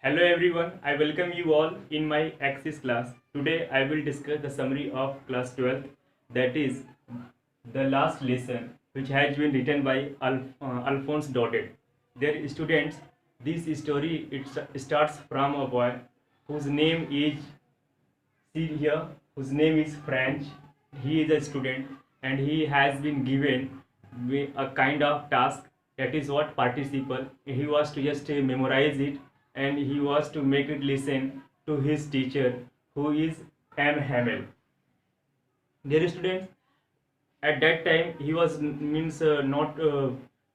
Hello everyone, I welcome you all in my Axis class. Today I will discuss the summary of class 12, that is the last lesson which has been written by Alphonse Daudet. Dear students, this story starts from a boy whose name is see here, whose name is French. He is a student and he has been given a kind of task, that is what participle. He was to just memorize it and he was to make it listen to his teacher, who is M. Hamel. Dear students, at that time he was means not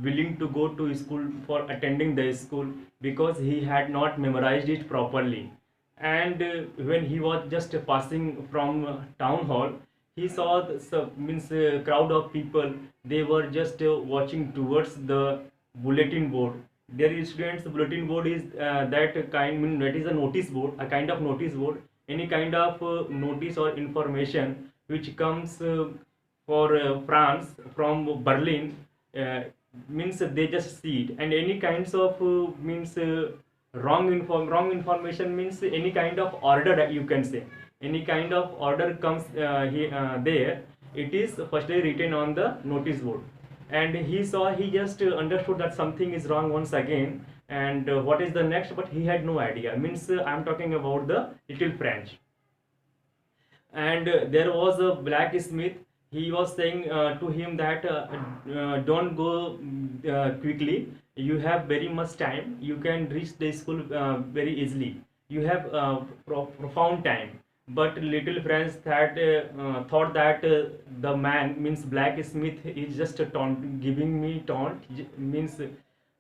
willing to go to school for attending the school because he had not memorized it properly. And when he was just passing from town hall, he saw means crowd of people. They were just watching towards the bulletin board. There is students, bulletin board is that kind, mean that is a notice board, a kind of notice board. Any kind of notice or information which comes for France from Berlin, uh, means they just see it. And any kinds of means wrong information, means any kind of order that you can say, any kind of order comes there, it is firstly written on the notice board. And he just understood that something is wrong once again. And what is the next, but he had no idea, means I'm talking about the little French. And there was a blacksmith. He was saying to him that don't go quickly, you have very much time, you can reach the school very easily, you have profound time. But little friends thought that the man, means blacksmith, is just a taunt, giving me taunt, means.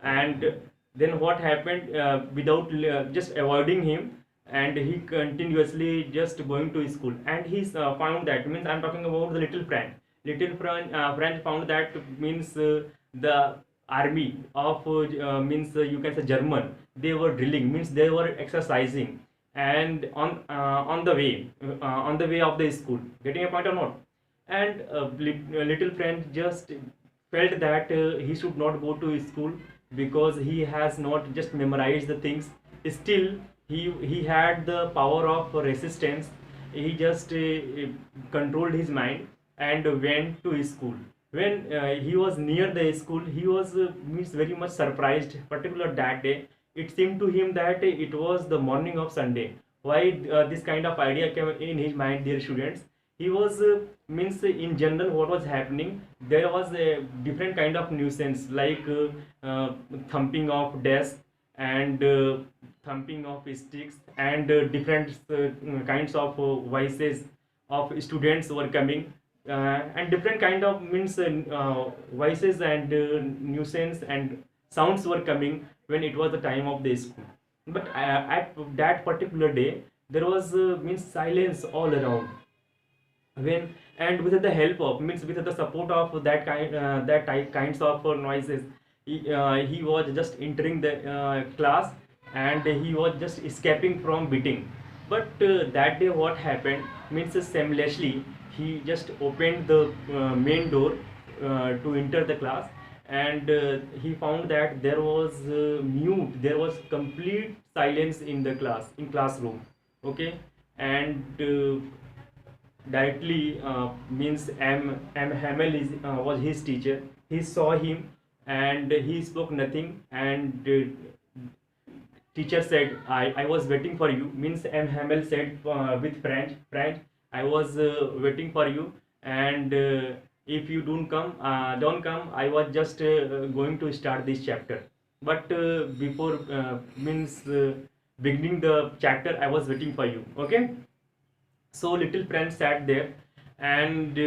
And then what happened, without just avoiding him, and he continuously just going to school. And he found that, means I'm talking about the little French. French found that, means the army of means you can say German, they were drilling, means they were exercising. And on the way of the school, getting a point or not. And little French just felt that he should not go to school because he has not just memorized the things. Still, he had the power of resistance. He just controlled his mind and went to school. When he was near the school, he was means very much surprised, particular that day. It seemed to him that it was the morning of Sunday. Why this kind of idea came in his mind, dear students? He was means in general what was happening, there was a different kind of nuisance, like thumping of desk, and thumping of sticks, and different kinds of voices of students were coming, and different kind of, means voices and nuisance and sounds were coming when it was the time of the school. But at that particular day, there was means silence all around. When, and with the help of, means with the support of that kinds of noises, he was just entering the class, and he was just escaping from beating. But that day what happened, means seamlessly he just opened the main door to enter the class. And he found that there was there was complete silence in the classroom. Okay. And directly, means M. Hamel is was his teacher. He saw him and he spoke nothing. And teacher said, I was waiting for you. Means M. Hamel said with French, I was waiting for you. And if you don't come, I was just going to start this chapter. But before means beginning the chapter, I was waiting for you. Okay. So little Prince sat there, and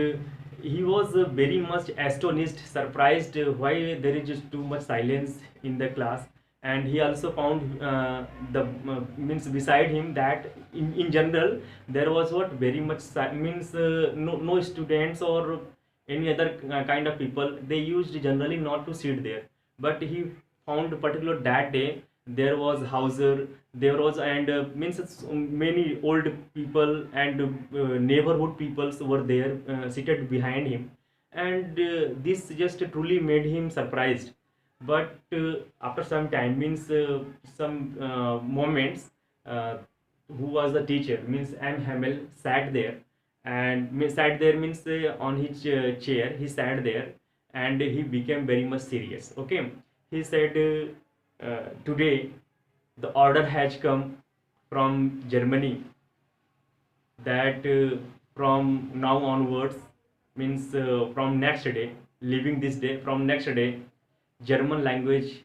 he was very much astonished, surprised why there is just too much silence in the class. And he also found the means beside him that in general there was what very much means no students or any other kind of people, they used generally not to sit there. But he found particular that day there was Hauser, there was, and means many old people and neighborhood peoples were there seated behind him. And this just truly made him surprised. but after some time, means some moments, uh, who was the teacher, means M. Hamel sat there, and sat there means on his chair he sat there, and he became very much serious. Okay, he said, today the order has come from Germany that from now onwards, means from next day, leaving this day, from next day, German language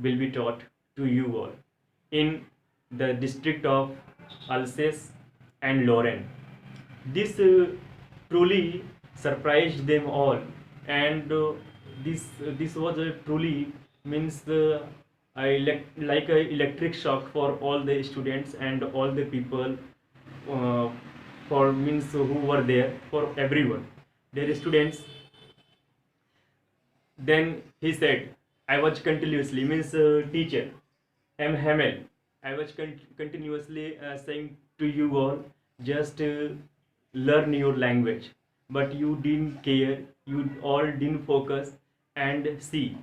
will be taught to you all in the district of Alsace and Lorraine. This truly surprised them all, and this was truly, means like a electric shock for all the students and all the people, uh, for means who were there, for everyone, their students. Then he said, I was continuously, means teacher M. Hamel, I was continuously saying to you all, just learn your language, but you didn't care, you all didn't focus. And see,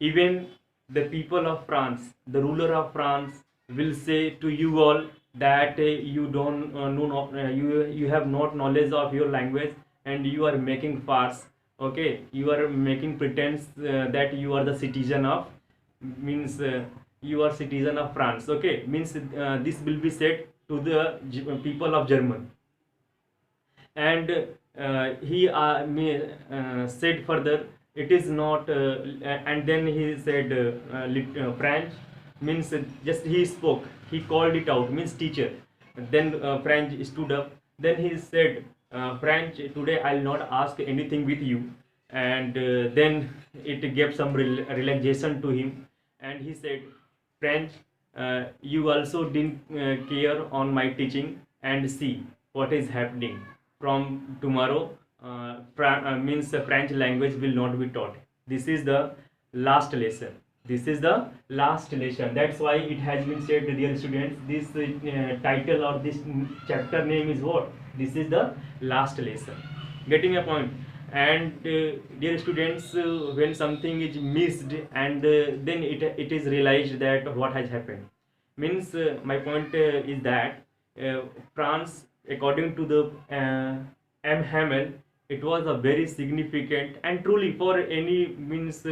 even the people of France, the ruler of France, will say to you all that you don't know, you have not knowledge of your language, and you are making farce. Okay, you are making pretense that you are the citizen of, means you are citizen of France. Okay, means this will be said to the people of German. And he said further, it is not and then he said, French, means just he spoke, he called it out, means teacher. Then French stood up, then he said, French, today I'll not ask anything with you. And then it gave some relaxation to him, and he said, French, you also didn't care on my teaching, and see what is happening. From tomorrow, means the French language will not be taught. This is the last lesson. This is the last lesson. That's why it has been said, dear students, this title or this chapter name is what? This is the last lesson. Getting a point? And dear students, when something is missed, and then it is realized that what has happened, means my point is that France, according to the M. Hamel, it was a very significant, and truly for any, means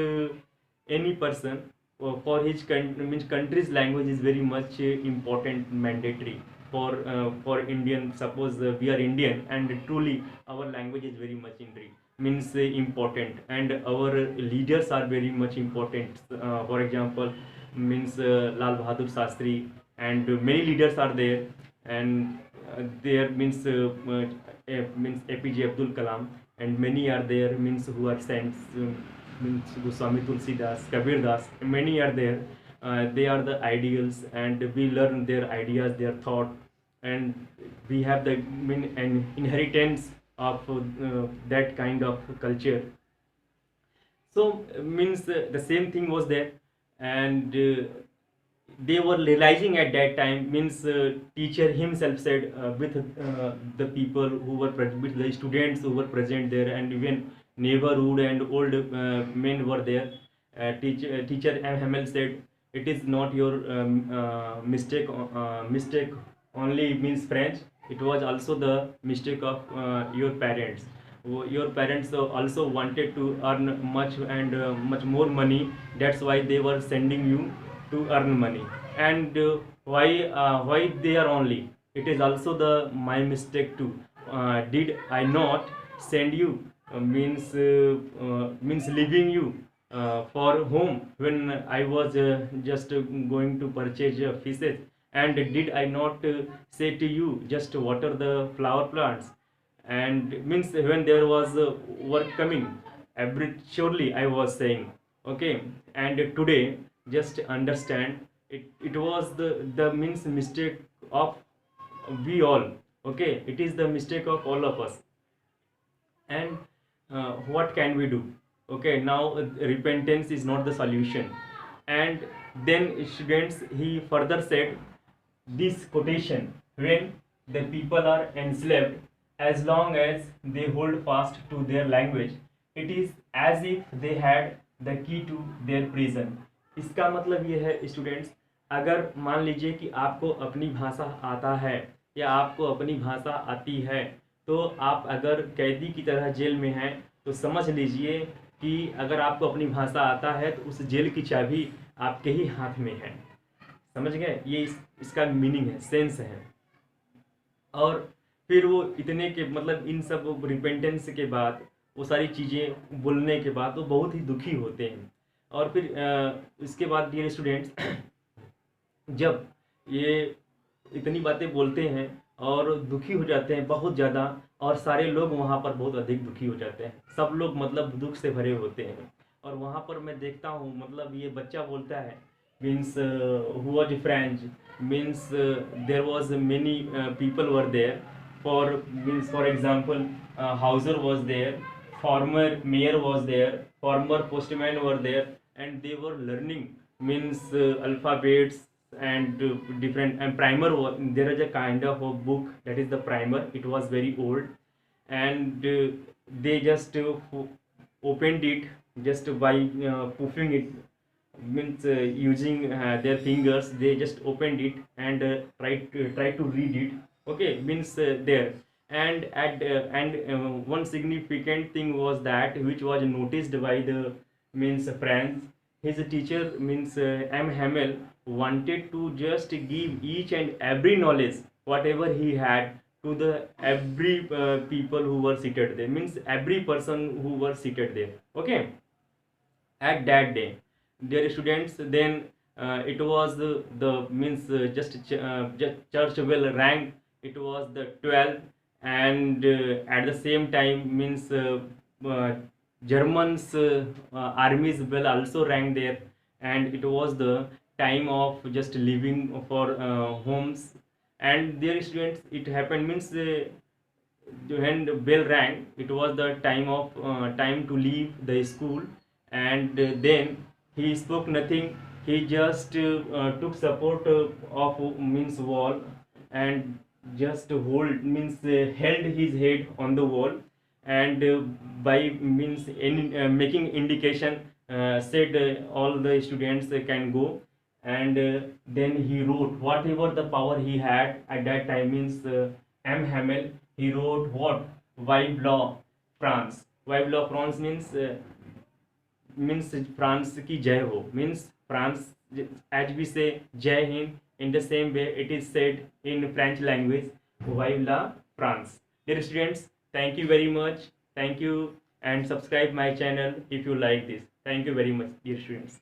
any person, for his means country's language is very much important, mandatory for Indian. Suppose we are Indian, and truly our language is very much means important, and our leaders are very much important. For example, means Lal Bahadur Shastri, and many leaders are there, and there means means APJ Abdul Kalam, and many are there, means who are saints, means Goswami Tulsidas, Kabir Das, many are there. They are the ideals, and we learn their ideas, their thought, and we have the an inheritance of that kind of culture. So means the same thing was there, and they were realizing at that time, means teacher himself said, with the people who were with the students who were present there, and even neighborhood and old men were there. Teacher M. Hamel said, it is not your mistake only, means French, it was also the mistake of your parents. Your parents also wanted to earn much, and much more money, that's why they were sending you to earn money. And why they are only, it is also the my mistake too. Did I not send you, means leaving you for home when I was just going to purchase fishes? And did I not say to you, just water the flower plants? And means when there was work coming, every surely I was saying. Okay, and today, just understand, it was the means mistake of we all. Okay, it is the mistake of all of us. And what can we do? Okay, now repentance is not the solution. And then students, he further said this quotation, when the people are enslaved, as long as they hold fast to their language, it is as if they had the key to their prison. इसका मतलब ये है students, अगर मान लीजिए कि आपको अपनी भाषा आता है या आपको अपनी भाषा आती है, तो आप अगर कैदी की तरह जेल में हैं, तो समझ लीजिए कि अगर आपको अपनी भाषा आता है तो उस जेल की चाबी आपके ही हाथ में है। समझ गए? ये इसका मीनिंग है, सेंस है। और फिर वो इतने के मतलब इन सब रिपेंटेंस के बाद, वो सारी चीज़ें बोलने के बाद वो बहुत ही दुखी होते हैं। और फिर इसके बाद डियर स्टूडेंट्स, जब ये इतनी बातें बोलते हैं और दुखी हो जाते हैं बहुत ज़्यादा, और सारे लोग वहाँ पर बहुत अधिक दुखी हो जाते हैं, सब लोग मतलब दुख से भरे होते हैं। और वहाँ पर मैं देखता हूँ, मतलब ये बच्चा बोलता है, means who was French, means there was many people were there, for means for example Houser was there, former mayor was there, former postman were there, and they were learning means alphabets and different, and primer was there. Is a kind of a book that is the primer. It was very old, and they just opened it just by puffing it, means using their fingers. They just opened it and try to read it. Okay, means there. And one significant thing was that, which was noticed by the means friends, his teacher means M. Hamel wanted to just give each and every knowledge whatever he had to the every people who were seated there, means every person who were seated there. Okay, at that day, dear students, then it was the means just church bell rang. It was the 12th, and at the same time means uh, Germans army's bell also rang there, and it was the time of just leaving for homes. And dear students, it happened means when the bell rang, it was the time to leave the school. And then he spoke nothing. He just took support of means wall, and just hold means held his head on the wall, and by means making indication, said all the students can go. And then he wrote whatever the power he had at that time, means M. Hamel, he wrote what? Vive la France. Vive la France means France की जय हो, means France, as we say जय Hind, in the same way it is said in French language, vive la France. Dear students, thank you very much. Thank you, and subscribe my channel if you like this. Thank you very much, dear students.